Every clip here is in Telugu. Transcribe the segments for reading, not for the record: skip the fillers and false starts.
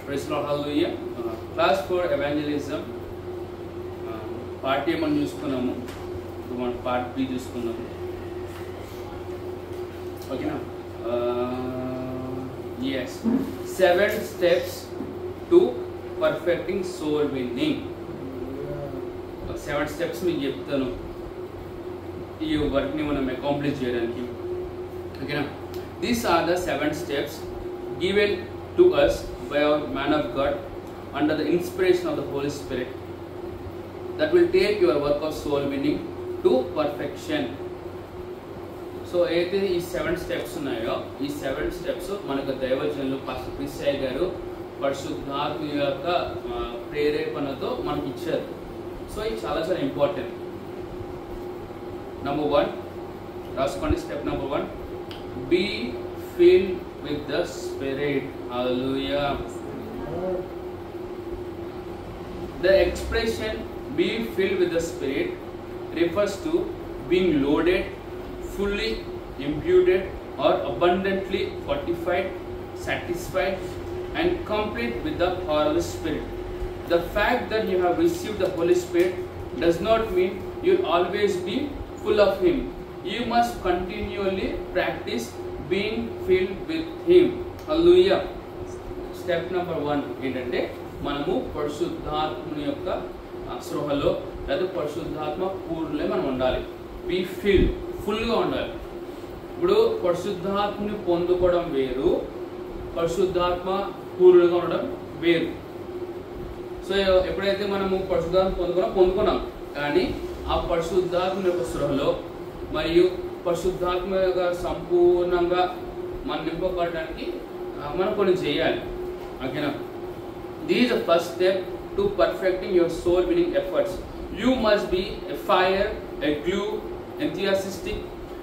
Praise the Lord, hallelujah. Class for evangelism. Part A మనం చూసుకున్నాము. ఇప్పుడు మనం పార్ట్ B చూసుకున్నాము. ఓకేనా? Yes. 7 steps to perfecting soul winning. 7 steps మీకు చెప్తాను ఈ వర్క్ ని మనం అకాంప్లిష్ చేయడానికి. ఓకేనా? These are the 7 steps given to us by our man of God under the inspiration of the Holy Spirit that will take your work of soul winning to perfection. So అయితే ఈ 7 స్టెప్స్ ఉన్నాయో ఈ 7 స్టెప్స్ మనకు దైవజనులు పాస్టర్ క్రిస్టియన్ గారు పరిశుద్ధాత్మ యొక్క ప్రేరేపణతో మనకి ఇచ్చారు. సో ఇది చాలా చాలా ఇంపార్టెంట్. నెంబర్ 1 రాసుకోండి. Step number 1, be filled with the Spirit. Hallelujah. The expression be filled with the Spirit refers to being loaded, fully imbued or abundantly fortified, satisfied and complete with the power of the Spirit. The fact that you have received the Holy Spirit does not mean you'll always be full of Him. You must continually practice being filled with Him. Hallelujah. Step number 1 ఏంటంటే మనము పరిశుద్ధాత్మ యొక్క స్పృహలో లేదా పరిశుద్ధాత్మ పూర్ణలో మనం ఉండాలి. బీ ఫిల్, ఫుల్గా ఉండాలి. ఇప్పుడు పరిశుద్ధాత్మని పొందుకోవడం వేరు, పరిశుద్ధాత్మ పూర్ణులుగా ఉండడం వేరు. సో ఎప్పుడైతే మనము పరిశుద్ధాత్మ పొందుకున్నాం కానీ ఆ పరిశుద్ధాత్మ యొక్క స్పృహలో మరియు పరిశుద్ధాత్మ యొక్క సంపూర్ణంగా మనం నింపబడడానికి మనం కొన్ని చేయాలి. ఓకేనా? This is the first step to perfecting your soul winning efforts. You must be a fire, a glue, enthusiastic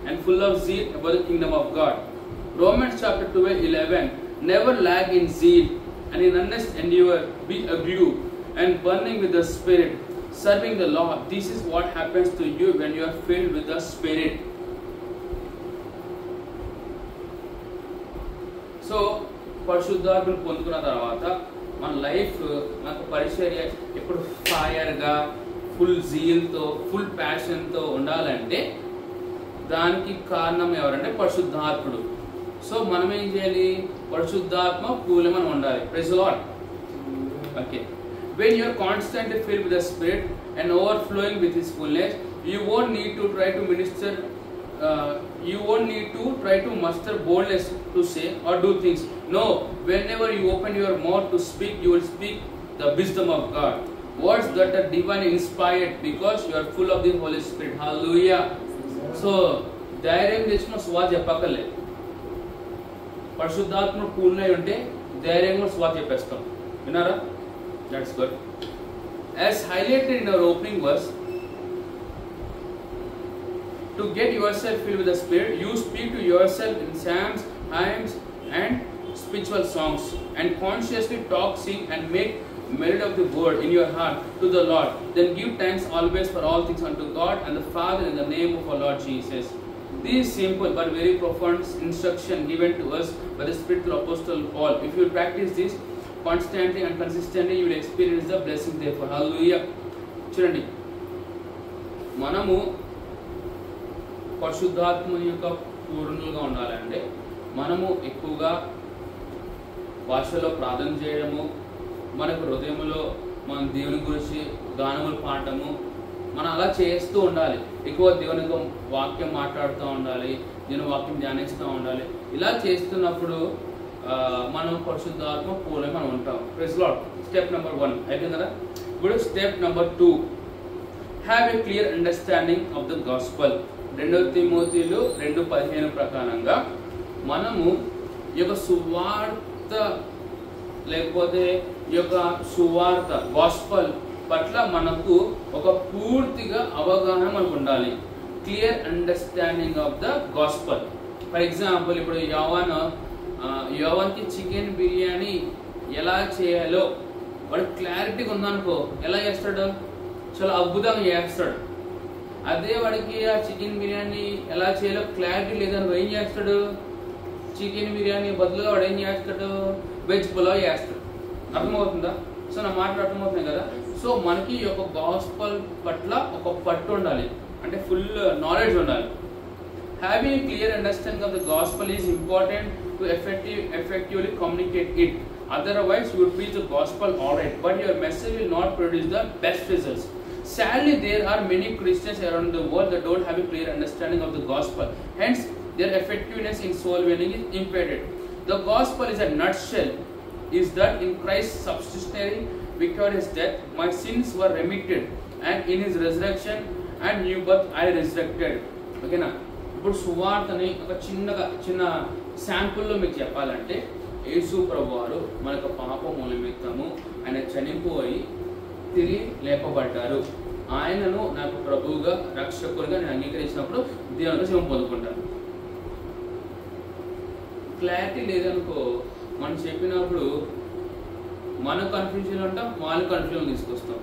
and full of zeal about the kingdom of God. Romans chapter 12:11, never lag in zeal and in earnest endeavor be a glue and burning with the Spirit, serving the Lord. This is what happens to you when you are filled with the Spirit. So పరిశుద్ధాత్మను పొందుకున్న తర్వాత మన లైఫ్ మనకు పరిచర్య ఎప్పుడు ఫైర్గా ఫుల్ జీల్తో ఫుల్ ప్యాషన్తో ఉండాలంటే దానికి కారణం ఎవరంటే పరిశుద్ధాత్ముడు. సో మనం ఏం చేయాలి? పరిశుద్ధాత్మ పూర్ణంగా మనం ఉండాలి. Praise the Lord. Okay. When you are constantly filled with the Spirit and overflowing with His fullness, you won't need to try to minister. You won't need to try to muster boldness to say or do things. No, whenever you open your mouth to speak, you will speak the wisdom of God. Words that are divine inspired because you are full of the Holy Spirit. Hallelujah. So, ధైర్యం తెచ్చిన స్వా చెప్పక్కర్లే. పరిశుద్ధాత్మ పూర్ణై ఉంటే ధైర్యంగా స్వా చెప్పేస్తాం. విన్నారా? That's good. As highlighted in our opening verse, to get yourself filled with the Spirit, you speak to yourself in psalms, hymns and spiritual songs and consciously talk, sing and make melody of the word in your heart to the Lord. Then give thanks always for all things unto God and the Father in the name of our Lord Jesus. This is simple but very profound instruction given to us by the spiritual apostle Paul. If you practice this constantly and consistently, you will experience the blessing therefore. Hallelujah. చూడండి, మనము పరిశుద్ధాత్మ యొక్క పూర్ణులుగా ఉండాలంటే మనము ఎక్కువగా భాషలో ప్రార్థన చేయడము, మనకు హృదయంలో మన దేవుని గురించి గానములు పాడటము, మనం అలా చేస్తూ ఉండాలి. ఎక్కువ దేవుని వాక్యం మాట్లాడుతూ ఉండాలి, దేవుని వాక్యం ధ్యానిస్తూ ఉండాలి. ఇలా చేస్తున్నప్పుడు మనం పరిశుద్ధాత్మ పూర్ణంగా మనం ఉంటాం. Praise the Lord. Step number 1 అయిపోయింది కదా. ఇప్పుడు step number 2, have a clear understanding of the gospel. 2 తిమోతిలు 2:15 ప్రకారంగా మనము ఈ యొక్క సువార్త లేకపోతే ఈ యొక్క సువార్త గాస్పల్ పట్ల మనకు ఒక పూర్తిగా అవగాహన మనకు ఉండాలి. Clear understanding of the gospel. For example, ఇప్పుడు యోవాన్కి చికెన్ బిర్యానీ ఎలా చేయాలో వాడు క్లారిటీగా ఉందనుకో, ఎలా చేస్తాడు? చాలా అద్భుతంగా చేస్తాడు. అదే వాడికి ఆ చికెన్ బిర్యానీ ఎలా చేయాలో క్లారిటీ లేదని ఏం చేస్తాడు? చికెన్ బిర్యానీ బదులుగా వాడు ఏం చేస్తాడు? వెజ్ పులావ్ చేస్తాడు. అర్థమవుతుందా? సో నా మాటలు అర్థమవుతున్నాయి కదా. సో మనకి ఒక గాస్పల్ పట్ల ఒక పట్టు ఉండాలి, అంటే ఫుల్ నాలెడ్జ్ ఉండాలి. Having a clear understanding of the gospel is important to effectively communicate it. Otherwise, you would preach the gospel alright, but your message will not produce the best results. Sadly, there are many Christians around the world that don't have a clear understanding of the gospel. Hence, their effectiveness in soul winning is impeded. The gospel is a nutshell is that in Christ's substitutionary victorious death, my sins were remitted, and in His resurrection and new birth, I resurrected. Okay, na? ఇప్పుడు సువార్తని ఒక చిన్న శాంపుల్లో మీకు చెప్పాలంటే, యేసు ప్రభువారు మనకు పాపము నిమిత్తము ఆయన చనిపోయి తిరిగి లేపబడ్డారు. ఆయనను నాకు ప్రభువుగా రక్షకుడిగా నేను అంగీకరించినప్పుడు దేవునితో జీవం పొందుకుంటాను. క్లారిటీ లేదనుకో, మనం చెప్పినప్పుడు మనం కన్ఫ్యూజన్ ఉంటాం, వాళ్ళు కన్ఫ్యూజన్ తీసుకొస్తాం.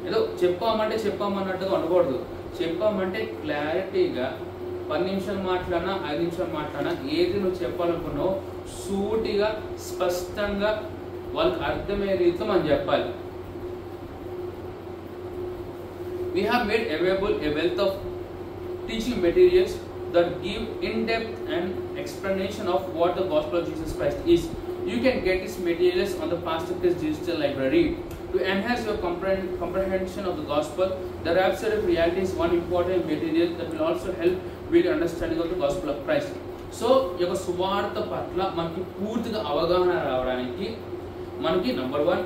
ఏదో చెప్పామన్నట్టుగా ఉండకూడదు. చెప్పామంటే క్లారిటీగా 10 నిమిషాలు మాట్లాడినా 5 నిమిషాలు మాట్లాడినా ఏది నువ్వు చెప్పాలనుకున్నావు సూటిగా స్పష్టంగా వాళ్ళకి అర్థమయ్యే రీతిలో మనం చెప్పాలి. We have made available a wealth of teaching materials that give in-depth and explanation of what the gospel of Jesus Christ is. You can get these materials on the Pastor Chris Digital Library. To enhance your comprehension of the gospel, the Rapture of Reality is one important material that will also help build understanding of the gospel of Christ. So, ఈ యొక్క సువార్త పట్ల మనకి పూర్తిగా అవగాహన రావడానికి మనకి నంబర్ 1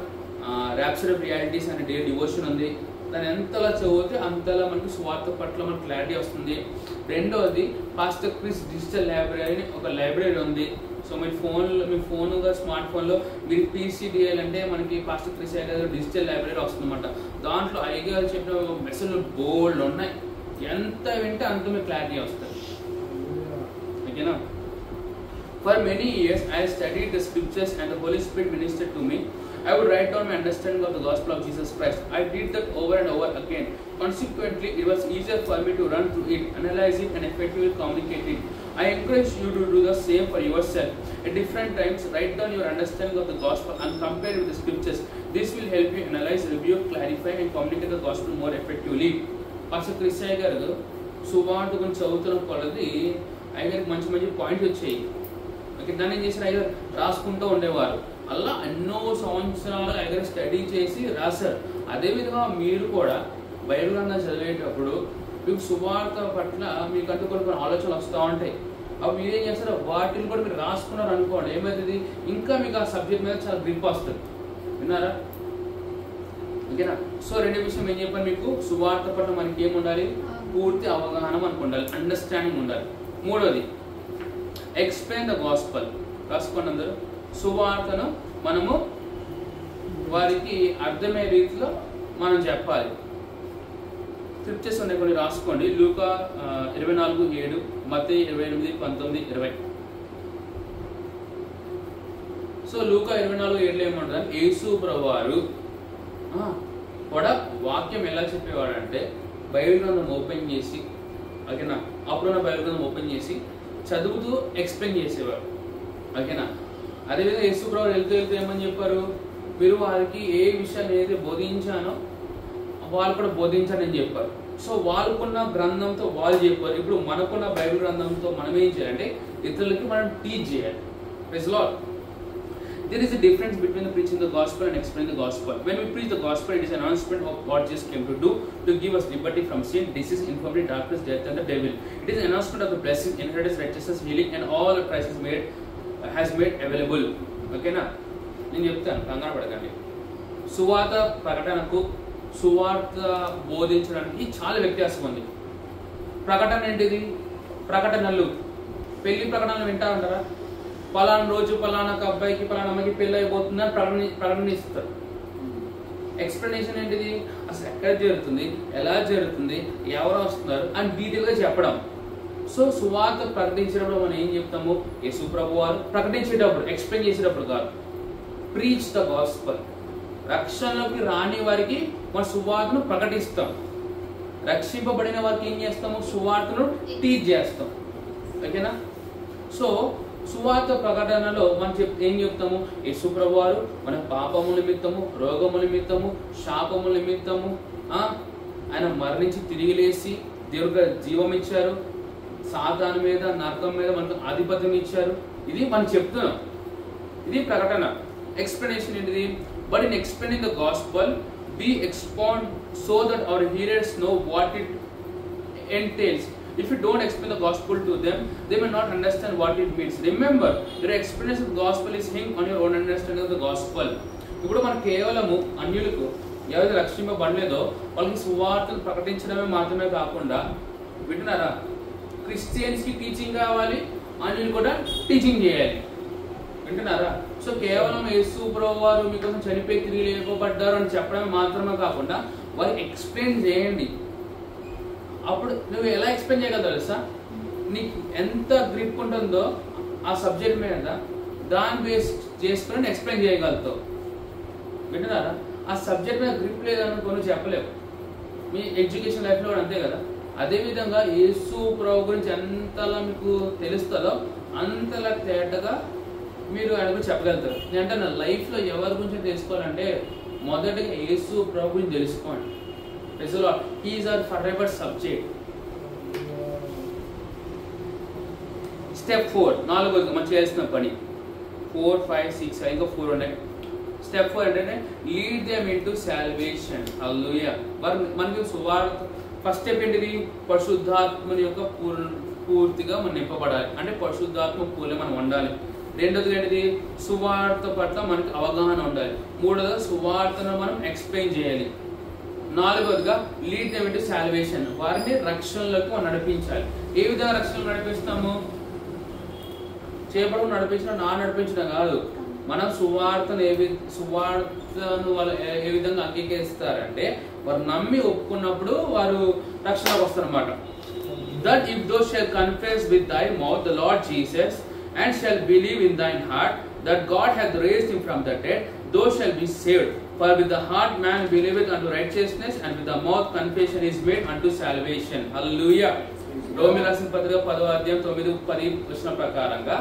ర్యాప్చర్ ఆఫ్ రియాలిటీస్ అనే డైలీ డివోషన్ ఉంది. దాన్ని ఎంతలా చదివితే అంతలా మనకి సువార్త పట్ల మనకి క్లారిటీ వస్తుంది. రెండవది పాస్టర్ క్రిస్ డిజిటల్ లైబ్రరీ అని ఒక లైబ్రరీ ఉంది. సో మీ ఫోన్గా స్మార్ట్ ఫోన్లో మీరు పీసీడీఎల్ అంటే మనకి పాస్టర్ క్రిస్ డిజిటల్ లైబ్రరీ వస్తుందన్నమాట. దాంట్లో ఐగారు చెప్పిన మెసేజ్లు బోల్డ్ ఉన్నాయి. ఎంత వింటే అంత మీకు క్లారిటీ వస్తుంది. ఓకేనా? For many years I studied the scriptures and the Holy Spirit ministered to me. I would write down my understanding of the gospel of Jesus Christ. I did that over and over again. Consequently, it was easier for me to run through it, analyze it, and effectively communicate it. I encourage you to do the same for yourself. At different times, write down your understanding of the gospel and compare it with the scriptures. This will help you analyze, review, clarify, and communicate the gospel more effectively. Pastor Chris అయ్య గారు సువార్త గురించి చదువుతున్న కొలది అయ్యగారికి మంచి మంచి పాయింట్స్ వచ్చాయి. ఓకే, దాన్ని ఏం చేశారు, అయ్యగారు రాసుకుంటూ ఉండేవారు. అలా ఎన్నో సంవత్సరాలు అయ్యగారు స్టడీ చేసి రాశారు. అదేవిధంగా మీరు కూడా బైబిల్ గ్రంథాలు చదివేటప్పుడు మీకు సువార్త పట్ల మీకంటూ కొన్ని ఆలోచనలు వస్తూ ఉంటాయి. అప్పుడు మీరేం చేస్తారు, వాటిని కూడా మీరు రాసుకున్నారు అనుకోండి, ఏమవుతుంది, ఇంకా మీకు ఆ సబ్జెక్ట్ మీద చాలా గ్రిప్ వస్తుంది. విన్నారా? ఓకేనా? సో రెండో విషయం ఏం చెప్పాను మీకు, సువార్త పట్ల మనకి ఏముండాలి, పూర్తి అవగాహన మనకు ఉండాలి, అండర్స్టాండింగ్ ఉండాలి. మూడోది ఎక్స్ప్లెయిన్ ద గాస్పల్. రాసుకోండి అందరూ. సువార్తను మనము వారికి అర్థమయ్యే రీతిలో మనం చెప్పాలి. స్క్రిప్చర్స్ ఉన్నాయి కొన్ని రాసుకోండి. లూకా 24:7, మత్తయి 28:19, 20. సో లూకా 24:7 ఏమంటారు, యేసు ప్రభువారు కూడా వాక్యం ఎలా చెప్పేవాడంటే బైబిల్ గ్రంథం ఓపెన్ చేసి, ఓకేనా, అప్పుడున్న బైబిల్ గ్రంథం ఓపెన్ చేసి చదువుతూ ఎక్స్ప్లెయిన్ చేసేవారు. ఓకేనా? అదేవిధంగా యేసు ప్రభువారు వెళ్తూ ఏమని చెప్పారు, మీరు వారికి ఏ విషయాన్ని ఏదైతే బోధించానో వాళ్ళు కూడా బోధించాలని చెప్పారు. సో వాళ్ళకున్న గ్రంథంతో వాళ్ళు చెప్పారు. ఇప్పుడు మనకున్న బైబిల్ గ్రంథంతో మనం ఏం చేయాలంటే ఇతరులకి మనం టీచ్ చేయాలి. Praise Lord. There is a difference between the preaching the gospel and explaining the gospel. When we preach the gospel, it is an announcement of what Jesus came to do, to give us liberty from sin, disease, infirmity, darkness, death, and the devil. It is an announcement of the blessing, inheritance, righteousness, healing, and all that Christ has made available. Okay na? నేను చెప్తాను, కంగారు పడకండి. సువార్త ప్రకటనకు సువార్త బోధించడానికి చాలా వ్యత్యాసం ఉంది. ప్రకటన ఏంటిది? ప్రకటనలు, పెళ్లి ప్రకటనలు వింటా ఉంటారా? పలానా రోజు పలానా అబ్బాయికి పలానా అమ్మాయికి పెళ్ళి అయిపోతుందని ప్రకటన ఇస్తారు. ఎక్స్ప్లెనేషన్ ఏంటిది, అసలు ఎక్కడ జరుగుతుంది, ఎలా జరుగుతుంది, ఎవరు వస్తున్నారు అని డీటెయిల్గా చెప్పడం. సో సువార్త ప్రకటించేటప్పుడు మనం ఏం చెప్తాము, యేసు ప్రభువారు ప్రకటించేటప్పుడు, ఎక్స్ప్లెయిన్ చేసేటప్పుడు కాదు, ప్రీచ్ ద గాస్పల్. రక్షణలోకి రాని వారికి మన సువార్తను ప్రకటిస్తాం. రక్షింపబడిన వారికి ఏం చేస్తాము, సువార్తను టీచ్ చేస్తాం. ఓకేనా? సో సువార్త ప్రకటనలో మనం ఏం చెప్తాము? యేసు ప్రభువారు మన పాపముల నిమిత్తము, రోగముల నిమిత్తము, శాపముల నిమిత్తము ఆయన మరణించి తిరిగి లేచి దేవుడిగా జీవం ఇచ్చారు, సాతాను మీద నరకం మీద మనకు ఆధిపత్యం ఇచ్చారు. ఇది మనం చెప్తున్నాం, ఇది ప్రకటన. ఎక్స్ప్లెనేషన్ ఏంటిది? But in explaining the gospel be expound so that our hearers know what it entails. If you don't explain the gospel to them, they may not understand what it means. Remember, your explanation of the gospel is hinged on your own understanding of the gospel. ఇప్పుడు మనం కేవలము అన్యులకు ఎవరైతే రక్షింపబడలేదో వాళ్ళకి సువార్తను ప్రకటించడమే మాత్రమే కాకుండా, వింటున్నారా, క్రిస్టియన్స్కి టీచింగ్ కావాలి, అన్యులు కూడా టీచింగ్ చేయాలి. వింటున్నారా? సో కేవలం యేసు ప్రభువారు మీకోసం చనిపోయి తిరిగి లేపబడ్డారు అని చెప్పడమే మాత్రమే కాకుండా వారికి ఎక్స్ప్లెయిన్ చేయండి. అప్పుడు నువ్వు ఎలా ఎక్స్ప్లెయిన్ చేయగలవు తెలుసా? నీకు ఎంత గ్రిప్ ఉంటుందో ఆ సబ్జెక్ట్ మీద దాన్ని బేస్ చేసుకుని ఎక్స్ప్లెయిన్ చేయగలుగుతావు. వింటున్నారా? ఆ సబ్జెక్ట్ మీద గ్రిప్ లేదనుకో నువ్వు చెప్పలేవు. మీ ఎడ్యుకేషన్ లైఫ్లో కూడా అంతే కదా. అదేవిధంగా యేసు ప్రభు గురించి ఎంతలా మీకు తెలుస్తుందో అంతలా తేటగా మీరు ఆయన గురించి చెప్పగలుగుతారు. అంటే నా లైఫ్లో ఎవరి గురించి తెలుసుకోవాలంటే మొదటగా యేసు ప్రభు గురించి తెలుసుకోండి. He is our for ever subject. Step 4, 4 మనం చేయాల్సిన పని. 4, 5, 6 ఇంకా 4 ఉన్నాయి. స్టెప్ 4 ఏంటంటే లీడ్ దెమ్ ఇంటూ సాల్వేషన్. హల్లెలూయా. మనకి సువార్త ఫస్ట్ స్టెప్ ఏంటిది? పరిశుద్ధాత్మని యొక్క పూర్తిగా మనం నింపబడాలి. అంటే పరిశుద్ధాత్మ పూలే మనం ఉండాలి. రెండోది ఏంటిది? సువార్త పట్ల మనకి అవగాహన ఉండాలి. మూడోదిగా సువార్తను మనం ఎక్స్ప్లెయిన్ చేయాలి. నాలుగోదిగా లీడ్ దెమ్ ఇంటూ సాల్వేషన్, వారిని రక్షణలోకి మనం నడిపించాలి. ఏ విధంగా రక్షణలో నడిపిస్తాము? చేపడం నడిపించడం, నడిపించడం కాదు. మనం సువార్తను వాళ్ళు ఏ విధంగా అంగీకరిస్తారంటే వారు నమ్మి ఒప్పుకున్నప్పుడు వారు రక్షణకు వస్తారన్నమాట. That if thou shall confess with thy mouth the Lord Jesus and shall believe in thine heart that God hath raised him from the dead, thou shalt be saved. For with the heart man believeth unto righteousness, and with the mouth confession is made unto salvation. Hallelujah. రోమీయులకు రాసిన పత్రిక 10వ అధ్యాయం 9-10 వచనం ప్రకారంగా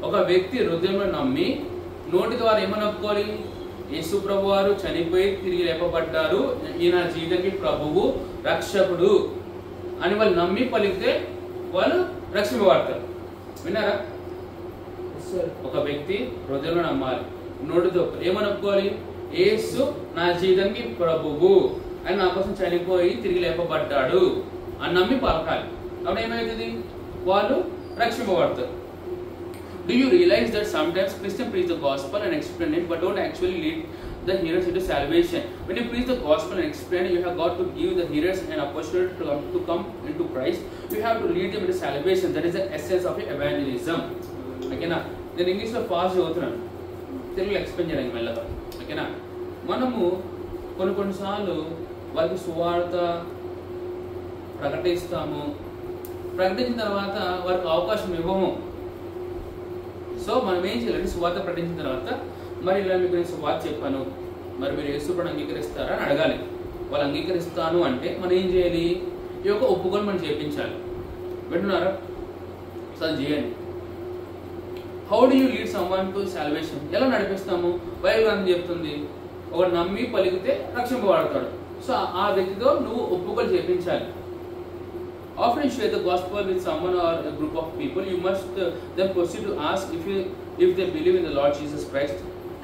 ఒక వ్యక్తి హృదయంలో నమ్మి నోటి ద్వారా ఏమని ఒప్పుకోవాలి? యేసు ప్రభువారు చనిపోయి తిరిగి లేపబడ్డారు, ఈయన జీవితానికి ప్రభువు రక్షకుడు అని వాళ్ళు నమ్మి పలికితే వాళ్ళు రక్షింపబడతారు. విన్నారా? ఒక వ్యక్తి హృదయంలో నమ్మాలి, నోటితో ఏమని ఒప్పుకోవాలి? యేసు నా జీవితానికి ప్రభువు అని నా కోసం చనిపోయి తిరిగి లేపబడ్డాడు అని నమ్మి పలకాలి. అప్పుడు ఏమవుతుంది? వాళ్ళు రక్షింపబడతారు. Do you realize that sometimes Christians preach the gospel and explain it, but don't actually lead the hearers into salvation? When you preach the gospel and explain it, you have got to give the hearers an opportunity to come into Christ. You have to lead them into salvation. That is the essence of evangelism. ఓకేనా? నేను ఇంగ్లీష్లో ఫాస్ట్ చదువుతున్నాను, తెలుగులో ఎక్స్ప్లెయిన్ చేయడానికి మెల్లగా. ఓకేనా? మనము కొన్నిసార్లు వారికి సువార్త ప్రకటిస్తాము, ప్రకటించిన తర్వాత వారికి అవకాశం ఇవ్వము. సో మనం ఏం చేయాలంటే సువార్త ప్రకటించిన తర్వాత మరి ఇలా మీకు నేను సువార్త చెప్పాను, మరి మీరు యేసుప్రభువుని అంగీకరిస్తారా అని అడగాలి. వాళ్ళు అంగీకరిస్తాను అంటే మనం ఏం చేయాలి? ఈ యొక్క ఒప్పుకొని మనం చేయించాలి. వింటున్నారా? సో అది చేయండి. How do you lead someone to salvation? ఎలా నడిపిస్తాము? బైబిల్ అని చెప్తుంది, ఒక నమ్మి పలికితే రక్షింపబడతాడు. సో ఆ వ్యక్తితో నువ్వు ఒప్పుకొని చేయించాలి. After you share the gospel with someone or a group of people, you must then proceed to ask if they believe in the Lord Jesus Christ.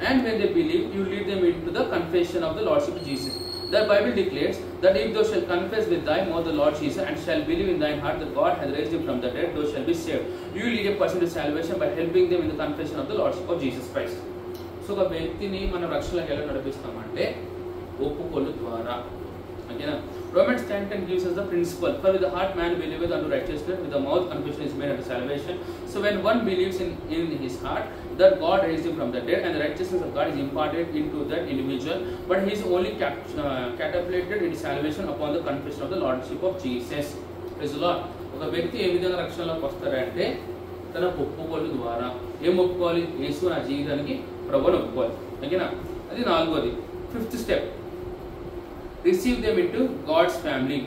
And when they believe, you lead them into the confession of the Lordship of Jesus. The Bible declares that if thou shalt confess with thy mouth the Lord Jesus and shall believe in thine heart that God hath raised him from the dead, thou shalt be saved. You lead a person to salvation by helping them in the confession of the Lordship of Jesus Christ. So ఒక వ్యక్తిని మనం రక్షణలోకి ఎలా నడిపిస్తామంటే ఒప్పుకోలు ద్వారా. ఓకేనా? Romans 10:10 gives us the principle. For with the heart man believeth unto righteousness, with the mouth confession is made unto salvation. So when one believes in his heart that God raised him from the dead, and the righteousness of God is imparted into that individual, but he is only catapulted into salvation upon the confession of the Lordship of Jesus. Praise the Lord. ఒక వ్యక్తి ఏ విధంగా రక్షణలోకి వస్తారంటే తన ఒప్పుకోలు ద్వారా. ఏం ఒప్పుకోవాలి? యేసు నా జీవితానికి ప్రభువుని ఒప్పుకోవాలి. ఓకేనా? అది 4వది. 5th step, receive them into God's family.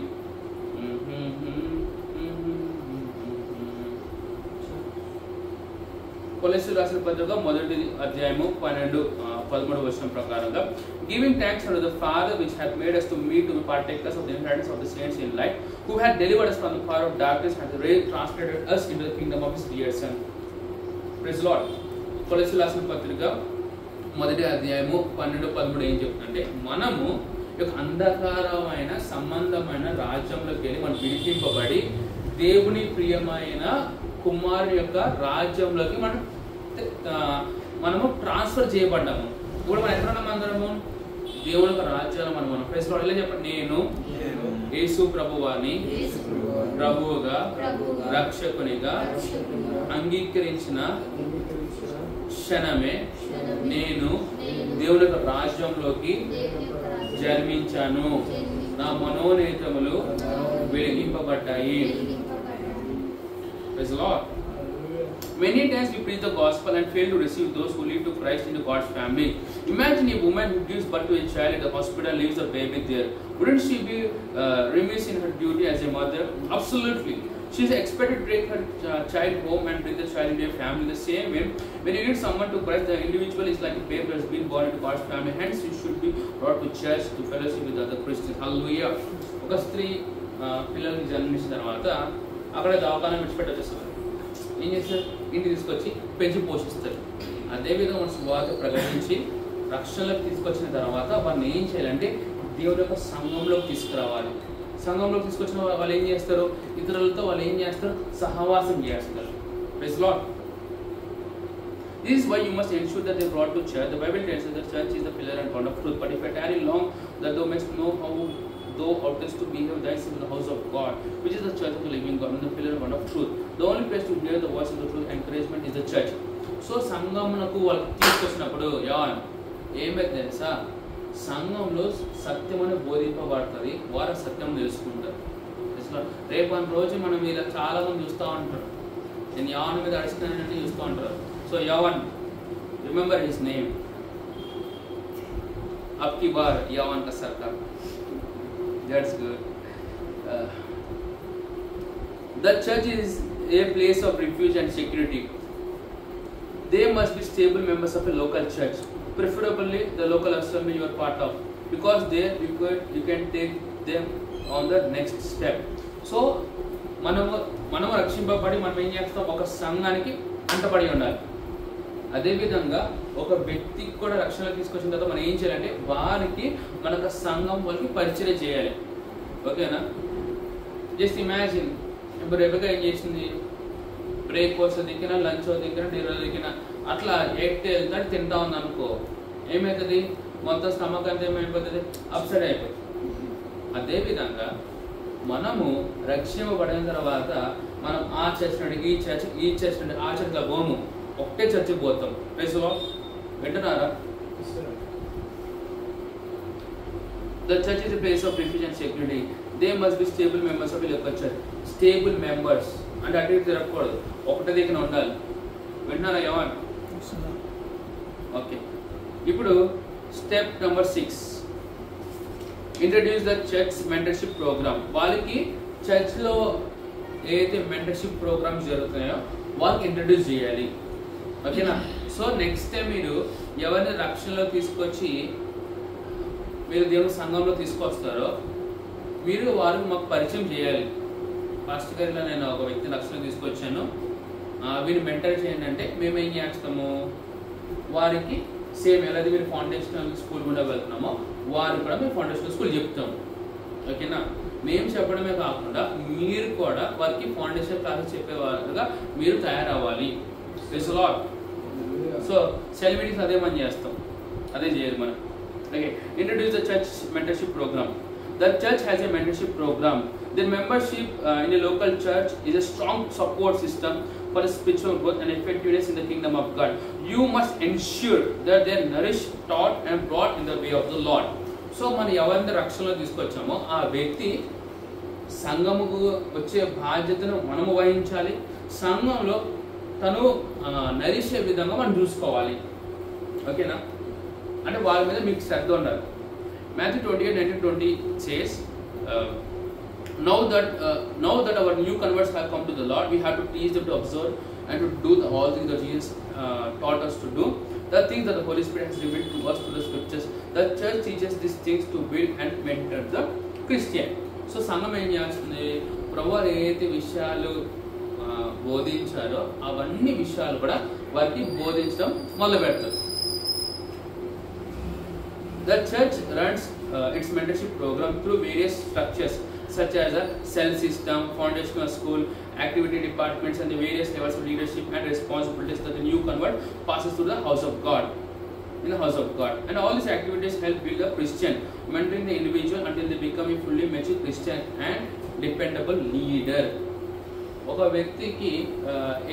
కొలస్సీయులకు రాసిన పత్రిక మొదటి అధ్యాయము 12-13 వచనం ప్రకారంగా giving thanks to the father which hath made us to meet to be partakers of the inheritance of the saints in light, who had delivered us from the power of darkness and translated us into the kingdom of his dear son. Praise the Lord. కొలస్సీయులకు రాసిన పత్రిక మొదటి అధ్యాయము 12-13 ఏం చెప్తుందంటే మనము యొక్క అంధకారమైన సంబంధమైన రాజ్యంలోకి వెళ్ళి మనం విడిపింపబడి దేవుని ప్రియమైన కుమారుని యొక్క రాజ్యంలోకి మనము ట్రాన్స్ఫర్ చేయబడ్డాము. ఇప్పుడు మనం ఎక్కడ ఉన్నాము? అందరము దేవుని యొక్క రాజ్యాలు మనం ప్రైజ్ లార్డ్. ఇలా చెప్పండి, నేను యేసు ప్రభువాని ప్రభువుగా రక్షకునిగా అంగీకరించిన క్షణమే నేను దేవుని యొక్క రాజ్యంలోకి జన్మించాను. నా మనోనేత్రములు వెలిగింపబడ్డాయి. Praise the Lord. Many times we preach the gospel and fail to receive those who lead to Christ into God's family. Imagine a woman who gives birth to a child at the hospital, leaves the baby there. Wouldn't she be remiss in her duty as a mother? Absolutely. She is expected to take her child home and bring the child into a family. The same way, when you lead someone to Christ, the individual is like a baby that has been born into God's family. Hence, you should be brought to church to fellowship with other Christians. Hallelujah. ఒక స్త్రీ పిల్లల్ని జన్మించిన తర్వాత అక్కడ దవాఖాన విడిచిపెట్టి వచ్చేస్తారు. ఏం చేస్తారు? ఇంటికి తీసుకొచ్చి పెంచి పోషిస్తారు. అదేవిధంగా మన సువార్త ప్రకటించి రక్షణలోకి తీసుకొచ్చిన తర్వాత వారిని ఏం చేయాలంటే దేవుడి యొక్క సంఘంలోకి తీసుకురావాలి. సంఘంలోకి తీసుకొచ్చిన వాళ్ళు ఏం చేస్తారు? ఇతరులతో వాళ్ళు ఏం చేస్తారు? సహవాసం చేస్తారు. Praise the Lord. This is why you must ensure that they are brought to church. The Bible tells us that church is the pillar and ground of truth. But if I tarry long, that thou mayest know how thou oughtest to behave thyself in the house of God, which is the church of the living God, and the pillar and ground of truth. The only place to hear the voice of the truth encouragement is the church. So సంఘమునకు వాళ్ళు తీసుకొచ్చినప్పుడు ఏమైతే తెలుసా? సంఘంలో సత్యమని బోధింపబడుతుంది. వారు సత్యం తెలుసుకుంటారు. రేపటి రోజు మనం ఇలా చాలా మంది చూస్తూ ఉంటారు. నేను యావన్ మీద అడిచినానంటే చూస్తూ ఉంటారు. సో యావన్, రిమెంబర్ హిస్ నేమ్. అబ్కి బార్ యావన్ కా సర్కార్. That's good. The church is a place of refuge and security. They must be stable members of a local church, preferably the local assembly you are part of, because there you can take them on the next step. So మనము రక్షింపబడి మనం ఏం చేస్తాం? ఒక సంఘానికి అంటపడి ఉండాలి. అదేవిధంగా ఒక వ్యక్తికి కూడా రక్షణ తీసుకొచ్చిన తర్వాత మనం ఏం చేయాలంటే వారికి మనకు సంఘం వాళ్ళకి పరిచయం చేయాలి. ఓకేనా? జస్ట్ ఇమాజిన్, ఇప్పుడు రెబెకా ఏం చేసింది? బ్రేక్ఫాస్ట్ దిక్కిన, లంచ్ దిక్కిన, డిన్నర్ దిక్కిన అట్లా వెళ్తాడు తింటా ఉంది అనుకో, ఏమవుతుంది? మొత్తం స్టమక్ అంతా ఏమైపోతుంది? అప్సెట్ అయిపోతుంది. అదేవిధంగా మనము రక్షింపబడిన తర్వాత మనం ఆ చర్చ్ నుండి ఈ చర్చ్ నుండి ఆ చర్చ్లో పోము, ఒకే చర్చికి పోతాం. Praise the Lord. వింటున్నారా? The church is a place of refuge and security. They must be stable members of a local church. Stable members అంటే అటు ఇటు తిరగకూడదు, ఒకటే దగ్గర ఉండాలి. వింటున్నారా యవన్? ఓకే. ఇప్పుడు step number 6, introduce the church mentorship programme. వాళ్ళకి చర్చ్లో ఏదైతే మెంటర్షిప్ ప్రోగ్రామ్స్ జరుగుతున్నాయో వాళ్ళకి ఇంట్రడ్యూస్ చేయాలి. ఓకేనా? సో నెక్స్ట్ టైం మీరు ఎవరిని రక్షణలో తీసుకొచ్చి మీరు దేవుని సంఘంలో తీసుకొస్తారో మీరు వారికి మాకు పరిచయం చేయాలి. ఫస్ట్ గారిలో నేను ఒక వ్యక్తిని రక్షణ తీసుకొచ్చాను, వీరిని మెంటర్ చేయండి అంటే మేము ఏం చేస్తాము? వారికి సేమ్ ఎలా మీరు ఫౌండేషనల్ స్కూల్ కూడా వెళ్తున్నామో వారికి కూడా మేము ఫౌండేషనల్ స్కూల్ చెప్తాము. ఓకేనా? మేము చెప్పడమే కాకుండా మీరు కూడా వారికి ఫౌండేషన్ క్లాసెస్ చెప్పేవారుగా మీరు తయారవ్వాలి. Praise the Lord. So cell meetings అదే మనం చేస్తాం, అదే చేయాలి మనం. Okay. Introduce the church mentorship programme. The church has a mentorship program. The membership in a local church is a strong support system for spiritual growth and effectiveness in the kingdom of God. You must ensure that they are nourished, taught and brought in the way of the Lord. So మనం ఎవరిని రక్షణలో తీసుకొచ్చామో ఆ వ్యక్తి సంఘముకు వచ్చే బాధ్యతను మనము వహించాలి. సంఘంలో తను నరిసే విధంగా మనం చూసుకోవాలి. ఓకేనా? అంటే వాళ్ళ మీద మీకు శ్రద్ధ ఉండాలి. Matthew 28:19-20 says, now that our new converts have come to the Lord, we have to teach them to observe and to do all things that Jesus taught us to do. The things that the Holy Spirit has revealed to us through the scriptures. The church teaches these things to build and mentor the Christian. So సంఘం ఏం చేస్తుంది, ప్రభువారు ఏదైతే విషయాలు బోధించారో అవన్నీ విషయాలు కూడా వారికి బోధించడం మొదలు పెడతారు. The church runs its mentorship program through various structures such as a cell system, foundational school, activity departments, and the various levels of leadership and responsibilities that the new convert passes through the house of God. In the house of God, and all these activities help build a Christian, mentoring the individual until they become a fully mature Christian and dependable leader. ఒక వ్యక్తికి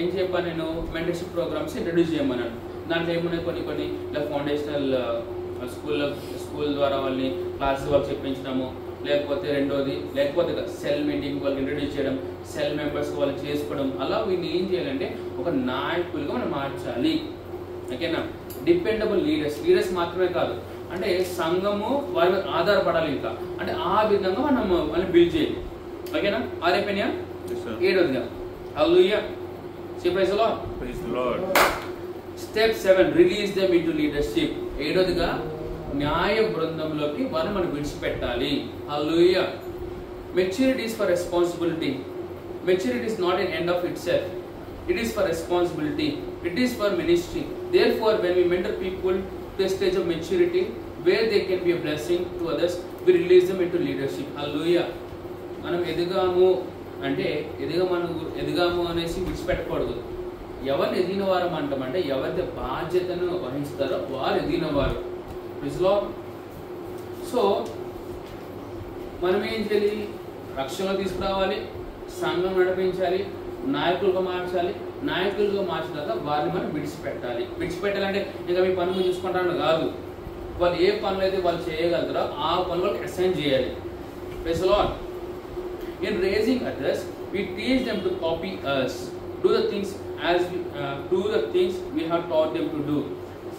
ఏం చెప్పాను నేను, మెంటర్షిప్ ప్రోగ్రామ్స్ ఇంట్రడ్యూస్ చేయమన్నాను. దాంట్లో ఏమున్నాయి, కొన్ని ఇలా ఫౌండేషనల్ స్కూల్ ద్వారా వాళ్ళని క్లాసెస్ వాళ్ళకి చెప్పించడము, లేకపోతే రెండోది సెల్ మీటింగ్ వాళ్ళకి ఇంట్రడ్యూస్ చేయడం, సెల్ మెంబర్స్ వాళ్ళకి చేసుకోవడం. అలా వీళ్ళు ఏం చేయాలంటే ఒక నాయకులుగా మనం మార్చాలి. ఓకేనా, డిపెండబుల్ లీడర్స్ మాత్రమే కాదు, అంటే సంఘము వారి మీద ఆధారపడాలి. ఇంకా అంటే ఆ విధంగా మనం వాళ్ళని బిల్డ్ చేయాలి. ఓకేనా, ఆరైపోయినా? ఏడోదిగా hallelujah, say praise the Lord. Praise the Lord. Step 7, release them into leadership. ఏడోదిగా న్యాయ బృందంలోకి వారిని మనం విడిచిపెట్టాలి. Hallelujah. Maturity is for responsibility. Maturity is not an end of itself. It is for responsibility. It is for ministry. Therefore, when we mentor people to a stage of maturity where they can be a blessing to others, we release them into leadership. Hallelujah. మనం ఎదిగాము అంటే ఎదిగాము అనేసి విడిచిపెట్టకూడదు. ఎవరిని ఎదిగిన వారు అంటామంటే ఎవరైతే బాధ్యతను వహిస్తారో వారు ఎదిగిన వారు. Praise the Lord. సో మనం ఏం చేయాలి, రక్షణలో తీసుకురావాలి, సంఘం నడిపించాలి, నాయకులుగా మార్చాలి. నాయకులుగా మార్చిన తర్వాత వారిని మనం విడిచిపెట్టాలంటే ఇంకా మీ పనులు చూసుకుంటాను కాదు. వాళ్ళు ఏ పనులు అయితే వాళ్ళు చేయగలుగుతారో ఆ పనులు వాళ్ళకి అసైన్ చేయాలి. Praise the Lord. In raising others, we teach them to copy us, do the things we have taught them to do.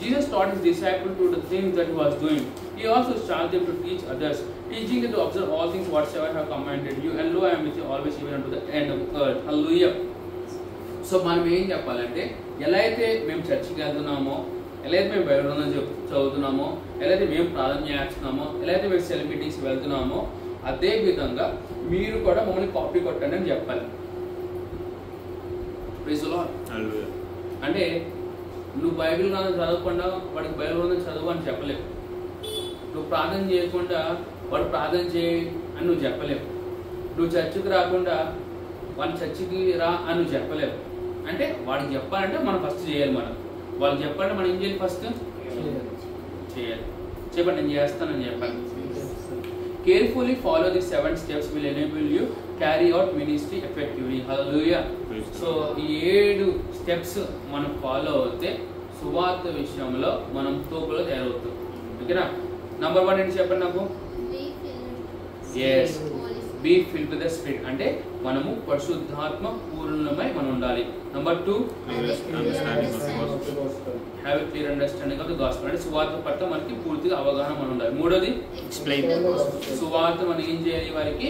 Jesus taught his disciples to do the things that he was doing. He also charged them to teach others, teaching them to observe all things whatsoever I have commanded you, and lo, I am with you always, even unto the end of the earth. Hallelujah. So మనం ఏం చెప్పాలంటే, ఎలా అయితే మేము చర్చికి వెళ్తున్నామో, ఎలా అయితే మేము బైబిల్ చదువుతున్నామో, ఎలా అయితే మేము ప్రార్థన చేస్తున్నామో, ఎలా అయితే మేము సెల్ మీటింగ్స్కి వెళ్తున్నామో, అదే విధంగా మీరు కూడా మమ్మల్ని కాపీ కొట్టండి అని చెప్పాలి. Praise the Lord. అంటే నువ్వు బైబిల్ గ్రంథం చదవకుండా వాడికి బైబిల్ గ్రంథం చదువు అని చెప్పలేవు. నువ్వు ప్రార్థన చేయకుండా వాడు ప్రార్థన చేయి అని నువ్వు చెప్పలేవు. నువ్వు చర్చికి రాకుండా వాడి చర్చికి రా అని నువ్వు చెప్పలేవు. అంటే వాడికి చెప్పాలంటే మనం ఫస్ట్ చేయాలి. వాళ్ళకి చెప్పాలంటే మనం ఏం చేయాలి, ఫస్ట్ చేయాలి. చెప్పండి, నేను చేస్తానని చెప్పాలి. Carefully follow the 7 steps will enable you carry out ministry effectively. Hallelujah. So ఈ 7 స్టెప్స్ మనం ఫాలో అవుతే సువార్త విషయంలో మనం తోపులో తయారవుతాం. ఓకేనా. నంబర్ 1 ఏంటి చెప్పండి నాకు? yes, be filled with the spirit. అంటే మనము పరిశుద్ధాత్మ పూర్ణమై మనం ఉండాలి. Number 2, have a clear understanding of the gospel. అంటే సువార్త పట్ల మనకి పూర్తిగా అవగాహన మనం ఉండాలి. మూడోది, explain సువార్త మనం ఏం చేయాలి, వారికి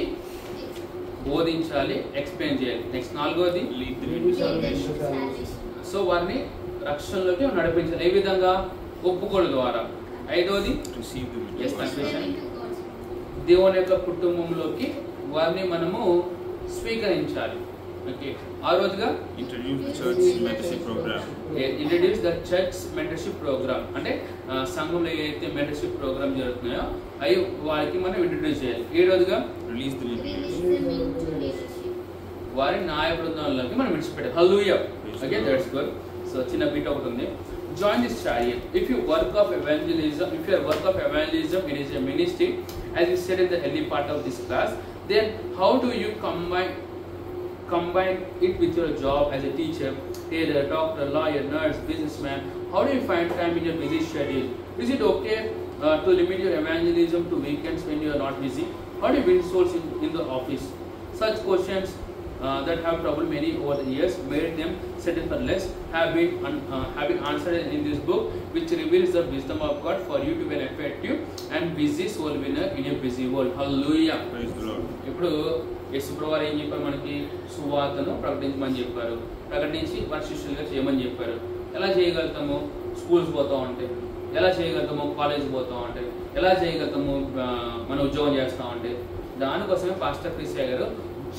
బోధించాలి, ఎక్స్ప్లెయిన్ చేయాలి. నెక్స్ట్ 4వది, సో వారిని రక్షణలోకి నడిపించాలి. ఏ విధంగా? ఒప్పుకోలు ద్వారా. 5వది, దేవుని యొక్క కుటుంబంలోకి వారిని మనము స్వీకరించాలి. ఓకే. 6వదిగా, introduce the church mentorship program. Introduce the church mentorship programme. అంటే సంఘంలో ఏదైతే మెంటర్షిప్ ప్రోగ్రామ్ జరుగుతున్నాయో అవి వారికి మనం ఇంట్రడ్యూస్ చేయాలి. 7వదిగా, release the leaders. వారి న్యాయ బృందంలోకి మనం విడిచిపెట్టాలి. Hallelujah. Okay, that's good. So చిన్న బీట్ ఒకటి ఉంది. Join this chariot. If your work of evangelism it is a ministry, as you said in the early part of this class, then how do you combine it with your job as a teacher, tailor, doctor, lawyer, nurse, businessman? How do you find time in your busy schedule? Is it okay to limit your evangelism to weekends when you are not busy? How do you win souls in the office? Such questions that have troubled many over the years, made them settle for less, have been answered in this book, which reveals the wisdom of God for you to be an effective and busy soul winner in a busy world. Hallelujah. Praise the Lord. ఇప్పుడు యేసుప్రభువారు ఏం చెప్పారు, మనకి సువార్తను ప్రకటించమని చెప్పారు, ప్రకటించి వారి శిష్యులుగా చేయమని చెప్పారు. ఎలా చేయగలుగుతాము? స్కూల్స్ పోతూ ఉంటే. ఎలా చేయగలుగుతాము? కాలేజ్ పోతూ ఉంటే. ఎలా చేయగలుగుతాము? మన ఉద్యోగం చేస్తూ ఉంటే. దానికోసమే పాస్టర్ క్రిస్టియా గారు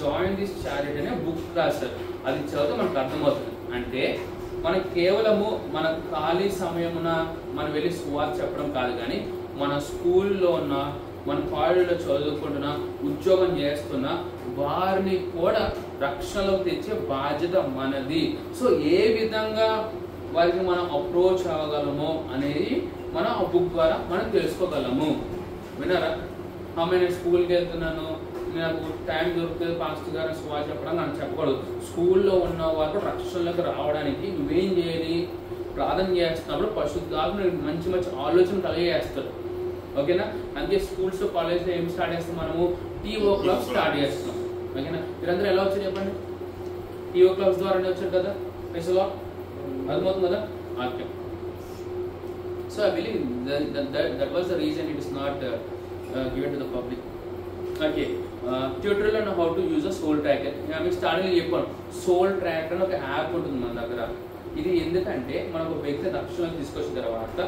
జాయిన్ దిస్ చారిటీ అనే బుక్ రాశారు. అది చదివితే మనకు అర్థమవుతుంది. అంటే మనకు కేవలము మన ఖాళీ సమయమున మనం వెళ్ళి సువార్త చెప్పడం కాదు, కానీ మన స్కూల్లో ఉన్న, మన కాలేజీలో చదువుకుంటున్న, ఉద్యోగం చేస్తున్న వారిని కూడా రక్షణలోకి తెచ్చే బాధ్యత మనది. సో ఏ విధంగా వారికి మనం అప్రోచ్ అవ్వగలము అనేది మనం ఆ బుక్ ద్వారా మనం తెలుసుకోగలము. విన్నారా? నేను స్కూల్కి వెళ్తున్నాను, నాకు టైం దొరుకుతుంది పాస్టర్ గారు సువార్త చెప్పడం మనం చెప్పకూడదు. స్కూల్లో ఉన్న వారు రక్షణలోకి రావడానికి నువ్వేం చేయాలి? ప్రార్థన చేస్తున్నప్పుడు పరిశుద్ధాత్మ మంచి మంచి ఆలోచన కలిగేస్తాడు. ఓకేనా? అందుకే స్కూల్స్ కాలేజ్లో ఏం స్టార్ట్ చేస్తాం? మనము టీఓ క్లబ్ స్టార్ట్ చేస్తాం. ఓకేనా? మీరందరూ ఎలా వచ్చారు చెప్పండి? టీఓ క్లబ్స్ ద్వారానే వచ్చారు కదా. అసలు అర్థమవుతుంది కదా? Okay. So I believe that was the reason it is not given to the public. Okay, tutorial on how to use a soul tracker. మీకు స్టార్టింగ్ చెప్పాను, సోల్ ట్రాకర్ అని ఒక యాప్ ఉంటుంది మన దగ్గర. ఇది ఎందుకంటే మనం ఒక వ్యక్తి రక్షణలోకి తీసుకొచ్చిన తర్వాత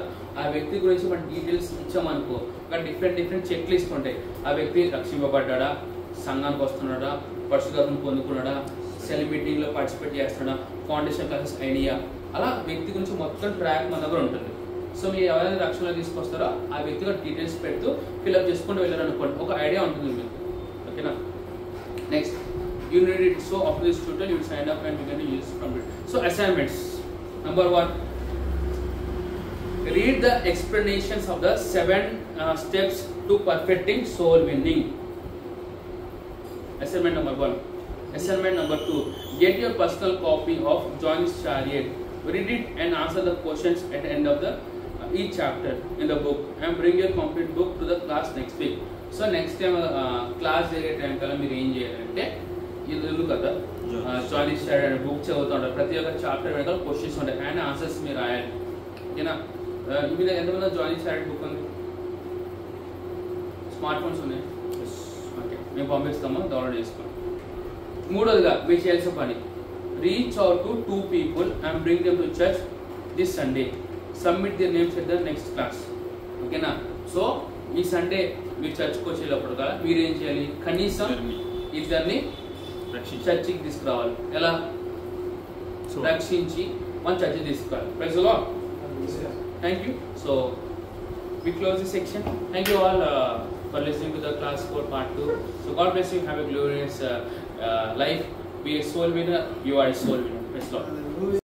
ఆ వ్యక్తి గురించి మన డీటెయిల్స్ ఇచ్చామనుకో, ఒక డిఫరెంట్ చెక్ లిస్ట్ ఉంటాయి. ఆ వ్యక్తి రక్షింపబడ్డా, సంఘానికి వస్తున్నాడా, పరిశుద్ధాత్మను పొందుకున్నాడా, సెల్ మీటింగ్లో పార్టిసిపేట్ చేస్తున్నాడా, ఫౌండేషన్ క్లాసెస్ అయినాయా, అలా వ్యక్తి గురించి మొత్తం ట్రాక్ మన దగ్గర ఉంటుంది. సో మీరు ఎవరైనా రక్షణలో తీసుకొస్తారో ఆ వ్యక్తిగత డీటెయిల్స్ పెడుతూ ఫిల్అప్ చేసుకుంటూ వెళ్ళారనుకోండి, ఒక ఐడియా ఉంటుంది మీకు. ఓకేనా? Next you need it. So after this tutorial you will sign up and you can use from it. So assignments. Number 1, read the explanations of the 7 steps to perfecting soul winning. Assignment number 1. Assignment number 2, get your personal copy of John's Chariot. Read it and answer the questions at the end of the each chapter in the book and bring your complete book to the class next week. So next time class జరిగే టైం కల్లా మీరు ఏం చేయాలంటే, ఇది కదా జాయిన్ అనే బుక్ చదువుతూ ఉంటారు. ప్రతి ఒక్క చాప్టర్ వెనకాల క్వశ్చన్స్ ఉంటాయి అండ్ ఆన్సర్స్ మీరు రాయాలి. ఓకేనా? మీ దగ్గర ఎంతమంది జాయిన్ షారెడ్ బుక్ ఉంది? స్మార్ట్ ఫోన్స్ ఉన్నాయి? ఓకే, మేము పంపిస్తాము, డౌన్లోడ్ చేసుకోండి. 3వదిగా మీరు చేయాల్సిన పని, reach out to 2 people and bring them to church this Sunday. Submit their names at the next class. ఓకేనా? సో ఈ సండే మీరు చర్చ్కి వచ్చేటప్పుడు కదా మీరు ఏం చేయాలి? కనీసం ఇద్దరిని చర్చికి తీసుకురావాలి. ఎలా? రక్షించి మన చర్చికి తీసుకురావాలి. Praise the Lord. Thank you. So we close this section. Thank you all for listening to the class 4 part 2. So God bless you. Have a glorious life. Be a soul winner. You are a soul winner. Praise the Lord.